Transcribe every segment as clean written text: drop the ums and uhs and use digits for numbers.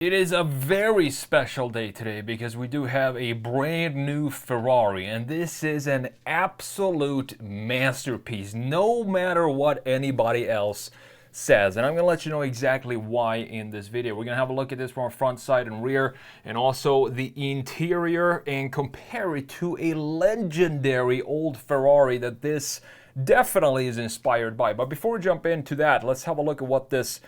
It is a very special day today because we do have a brand new Ferrari, and this is an absolute masterpiece, no matter what anybody else says. And I'm going to let you know exactly why in this video. We're going to have a look at this from front, side, and rear, and also the interior, and compare it to a legendary old Ferrari that this definitely is inspired by. But before we jump into that, let's have a look at what this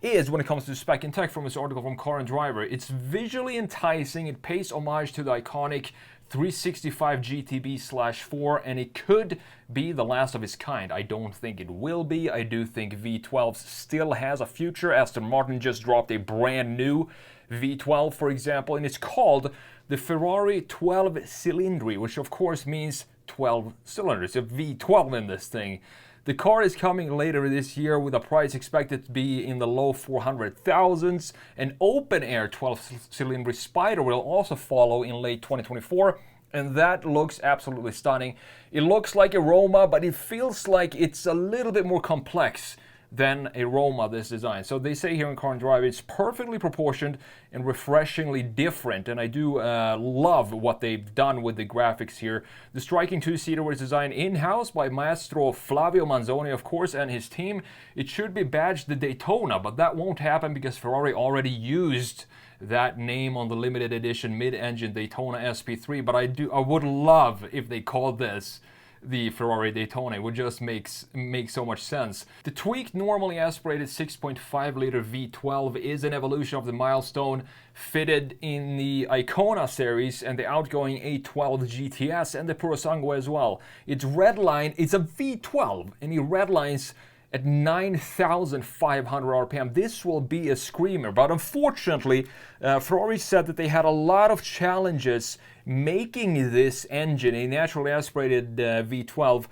is when it comes to spec and tech from this article from Car and Driver. It's visually enticing, it pays homage to the iconic 365 GTB/4, and it could be the last of its kind. I don't think it will be. I do think V12 still has a future. Aston Martin just dropped a brand new V12, for example, and it's called the Ferrari 12 Cylindri, which of course means 12 cylinders, a V12 in this thing. The car is coming later this year with a price expected to be in the low 400,000s. An open-air 12-cylinder Spider will also follow in late 2024, and that looks absolutely stunning. It looks like a Roma, but it feels like it's a little bit more complex than a Roma, this design. So they say here in Car and Drive it's perfectly proportioned and refreshingly different, and I do love what they've done with the graphics here. The striking two-seater was designed in-house by Maestro Flavio Manzoni, of course, and his team. It should be badged the Daytona, but that won't happen because Ferrari already used that name on the limited edition mid-engine Daytona SP3, but I would love if they called this the Ferrari Daytona. It would just make so much sense. The tweaked, normally aspirated 6.5-liter V12 is an evolution of the milestone fitted in the Icona series and the outgoing A12 GTS and the Purosangue as well. It's redline, it's a V12, and it redlines at 9,500 RPM. This will be a screamer, but unfortunately, Ferrari said that they had a lot of challenges making this engine, a naturally aspirated V12,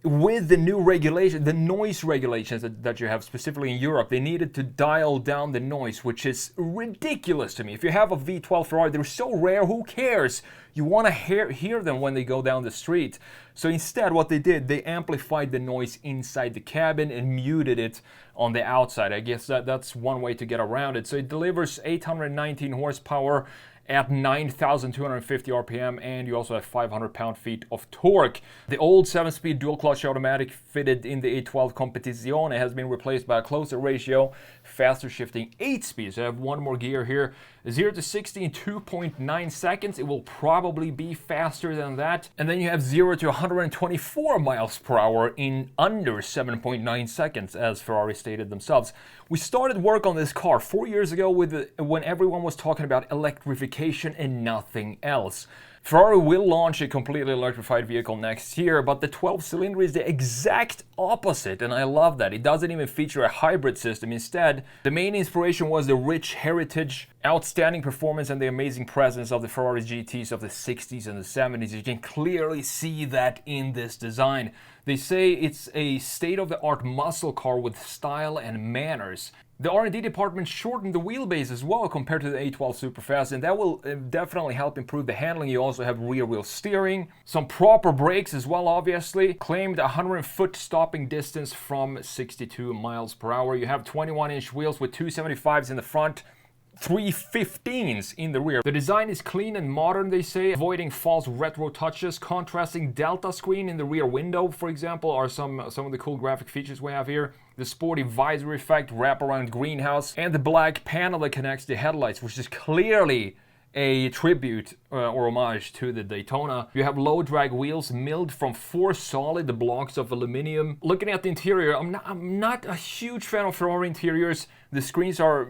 with the new regulation, the noise regulations that you have specifically in Europe. They needed to dial down the noise, which is ridiculous to me. If you have a V12 Ferrari, they're so rare, who cares? You want to hear them when they go down the street. So instead, what they did, they amplified the noise inside the cabin and muted it on the outside. I guess that's one way to get around it. So it delivers 819 horsepower at 9,250 RPM, and you also have 500 pound-feet of torque. The old 7-speed dual-clutch automatic fitted in the A12 Competizione has been replaced by a closer ratio, faster shifting 8-speed. So I have one more gear here. 0 to 60 in 2.9 seconds. It will probably be faster than that. And then you have 0 to 124 miles per hour in under 7.9 seconds, as Ferrari stated themselves. We started work on this car 4 years ago when everyone was talking about electrification and nothing else. Ferrari will launch a completely electrified vehicle next year, but the 12-cylinder is the exact opposite, and I love that. It doesn't even feature a hybrid system. Instead, the main inspiration was the rich heritage, outstanding performance, and the amazing presence of the Ferrari GTs of the 60s and the 70s. You can clearly see that in this design. They say it's a state-of-the-art muscle car with style and manners. The R&D department shortened the wheelbase as well compared to the A12 Superfast, and that will definitely help improve the handling. You also have rear-wheel steering, some proper brakes as well, obviously. Claimed 100-foot stopping distance from 62 miles per hour. You have 21-inch wheels with 275s in the front, 315s in the rear. The design is clean and modern, they say, avoiding false retro touches. Contrasting delta screen in the rear window, for example, are some of the cool graphic features we have here. The sporty visor effect, wraparound greenhouse, and the black panel that connects the headlights, which is clearly a tribute or homage to the Daytona. You have low drag wheels milled from 4 solid blocks of aluminum. Looking at the interior, I'm not a huge fan of Ferrari interiors. The screens are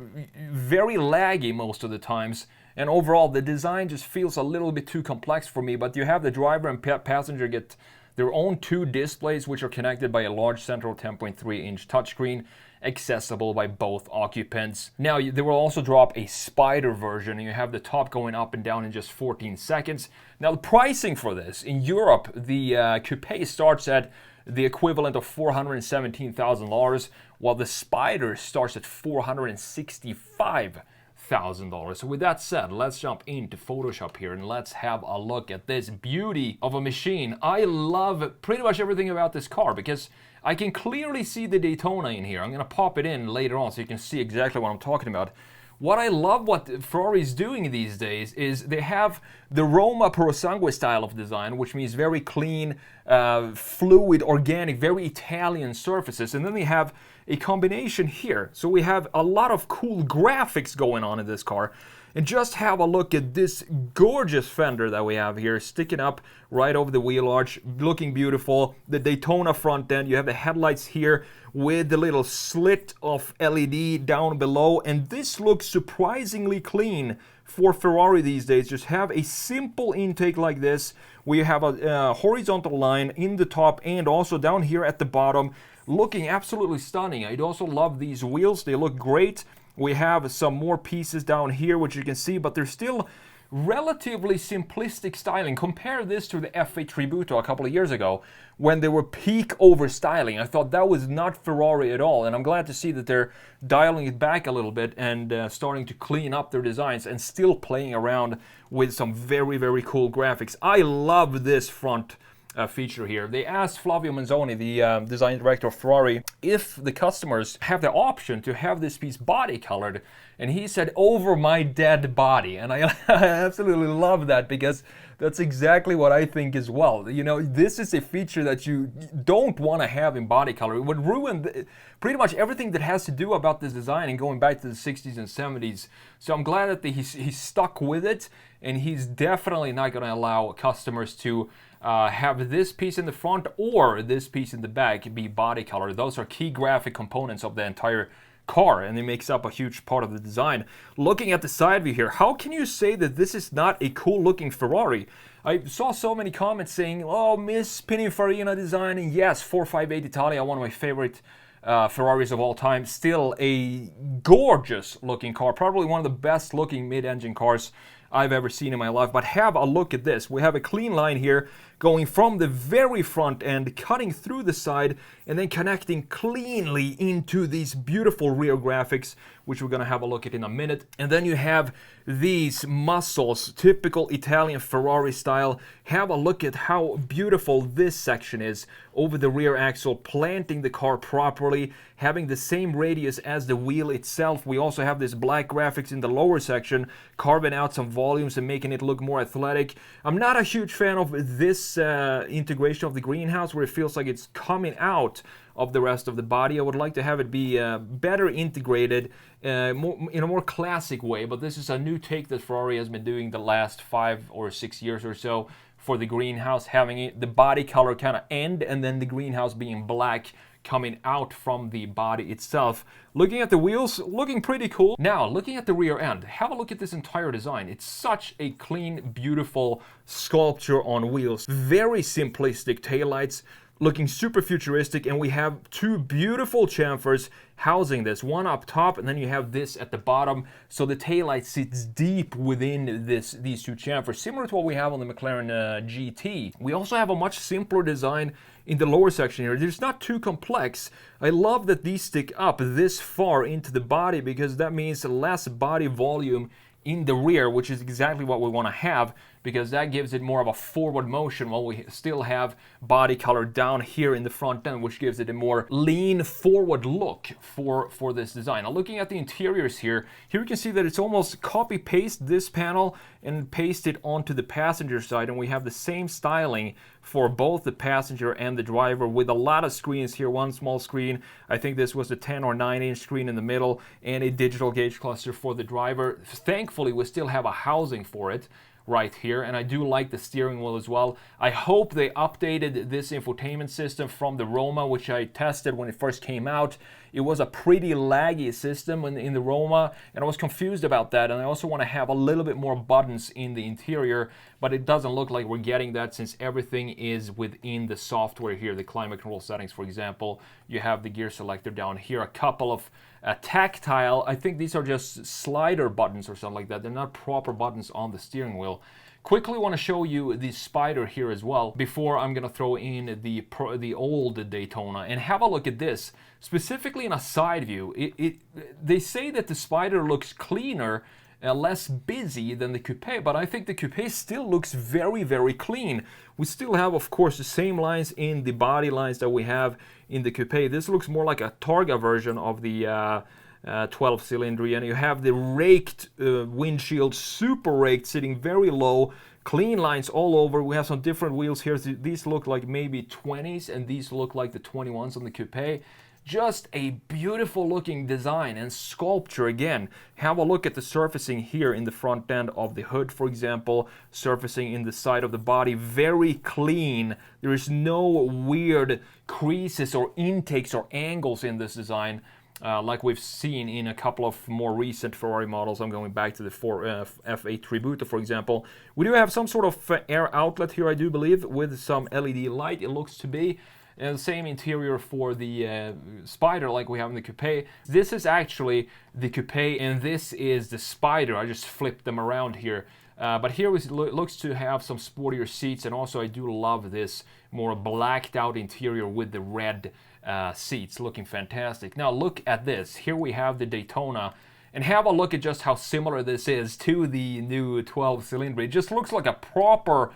very laggy most of the times, and overall the design just feels a little bit too complex for me. But you have the driver and passenger get their own 2 displays, which are connected by a large central 10.3-inch touchscreen, accessible by both occupants. Now, they will also drop a Spider version, and you have the top going up and down in just 14 seconds. Now, the pricing for this, in Europe, the coupe starts at the equivalent of $417,000, while the Spider starts at $465,000. So with that said, let's jump into Photoshop here and let's have a look at this beauty of a machine. I love pretty much everything about this car because I can clearly see the Daytona in here. I'm going to pop it in later on so you can see exactly what I'm talking about. what I love what Ferrari is doing these days is they have the Roma Pro Sangue style of design, which means very clean, fluid, organic, very Italian surfaces. And then they have a combination here. So we have a lot of cool graphics going on in this car. And just have a look at this gorgeous fender that we have here, sticking up right over the wheel arch, looking beautiful. The Daytona front end, you have the headlights here with the little slit of LED down below. And this looks surprisingly clean for Ferrari these days. Just have a simple intake like this. We have a horizontal line in the top and also down here at the bottom, looking absolutely stunning. I'd also love these wheels. They look great. We have some more pieces down here, which you can see, but they're still relatively simplistic styling. Compare this to the F8 Tributo a couple of years ago when they were peak over styling. I thought that was not Ferrari at all, and I'm glad to see that they're dialing it back a little bit and starting to clean up their designs and still playing around with some very, very cool graphics. I love this front feature here. They asked Flavio Manzoni, the design director of Ferrari, if the customers have the option to have this piece body colored, and he said, over my dead body. And I absolutely love that, because that's exactly what I think as well. You know, this is a feature that you don't want to have in body color. It would ruin pretty much everything that has to do about this design and going back to the 60s and 70s. So I'm glad that he's stuck with it, and he's definitely not going to allow customers to have this piece in the front or this piece in the back be body color. Those are key graphic components of the entire car, and it makes up a huge part of the design. Looking at the side view here, how can you say that this is not a cool looking Ferrari? I saw so many comments saying, oh, miss Pininfarina design, and yes, 458 Italia, one of my favorite Ferraris of all time. Still a gorgeous looking car, probably one of the best looking mid-engine cars I've ever seen in my life. But have a look at this. We have a clean line here going from the very front end, cutting through the side, and then connecting cleanly into these beautiful rear graphics, which we're gonna have a look at in a minute. And then you have these muscles, typical Italian Ferrari style. Have a look at how beautiful this section is over the rear axle, planting the car properly, having the same radius as the wheel itself. We also have this black graphics in the lower section, carving out some volumes and making it look more athletic. I'm not a huge fan of this integration of the greenhouse, where it feels like it's coming out of the rest of the body. I would like to have it be better integrated in a more classic way, but this is a new take that Ferrari has been doing the last 5 or 6 years or so for the greenhouse, having it, the body color kind of end, and then the greenhouse being black coming out from the body itself. Looking at the wheels, looking pretty cool. Now, looking at the rear end, have a look at this entire design. It's such a clean, beautiful sculpture on wheels. Very simplistic taillights, looking super futuristic, and we have two beautiful chamfers housing this, one up top, and then you have this at the bottom, so the taillight sits deep within these two chamfers, similar to what we have on the McLaren GT. We also have a much simpler design in the lower section here. It's not too complex. I love that these stick up this far into the body, because that means less body volume in the rear, which is exactly what we want to have, because that gives it more of a forward motion while we still have body color down here in the front end, which gives it a more lean forward look for this design. Now, looking at the interiors here you can see that it's almost copy paste this panel and paste it onto the passenger side, and we have the same styling for both the passenger and the driver, with a lot of screens here. One small screen, I think this was a 10 or 9 inch screen in the middle, and a digital gauge cluster for the driver. Thankfully, we still have a housing for it right here, and I do like the steering wheel as well. I hope they updated this infotainment system from the Roma, which I tested when it first came out. It was a pretty laggy system in the Roma, and I was confused about that. And I also want to have a little bit more buttons in the interior, but it doesn't look like we're getting that, since everything is within the software here. The climate control settings, for example, you have the gear selector down here, a couple of tactile, I think these are just slider buttons or something like that. They're not proper buttons on the steering wheel. Quickly want to show you the Spider here as well before I'm going to throw in the old Daytona, and have a look at this, specifically in a side view. They say that the Spider looks cleaner, less busy than the Coupe, but I think the Coupe still looks very, very clean. We still have, of course, the same lines in the body lines that we have in the Coupe. This looks more like a Targa version of the 12 cylinder, and you have the raked windshield, super raked, sitting very low, clean lines all over. We have some different wheels here. These look like maybe 20s, and these look like the 21s on the coupe. Just a beautiful looking design and sculpture. Again, have a look at the surfacing here in the front end of the hood, for example, surfacing in the side of the body, very clean. There is no weird creases or intakes or angles in this design, like we've seen in a couple of more recent Ferrari models. I'm going back to the F8 Tributo, for example. We do have some sort of air outlet here, I do believe, with some LED light, it looks to be. And the same interior for the Spider like we have in the coupe. This is actually the coupe and this is the Spider. I just flipped them around here. But here it looks to have some sportier seats, and also I do love this more blacked out interior with the red seats, looking fantastic. Now look at this. Here we have the Daytona, and have a look at just how similar this is to the new 12 cylinder. It just looks like a proper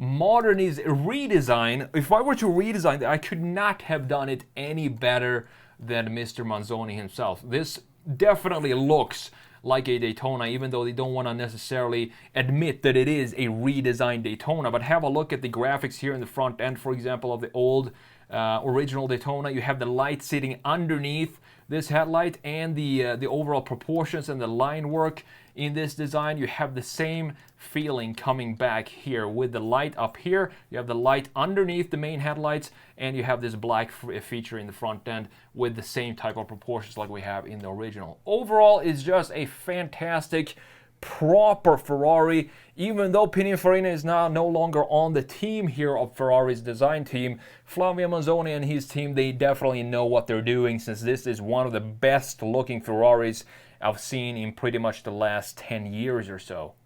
redesign. If I were to redesign it, I could not have done it any better than Mr. Manzoni himself. This definitely looks like a Daytona, even though they don't want to necessarily admit that it is a redesigned Daytona. But have a look at the graphics here in the front end, for example, of the old original Daytona. You have the light sitting underneath this headlight, and the overall proportions and the line work in this design. You have the same feeling coming back here with the light up here. You have the light underneath the main headlights, and you have this black feature in the front end with the same type of proportions like we have in the original. Overall, it's just a fantastic, proper Ferrari. Even though Pininfarina is now no longer on the team here of Ferrari's design team, Flavio Manzoni and his team, they definitely know what they're doing, since this is one of the best looking Ferraris I've seen in pretty much the last 10 years or so.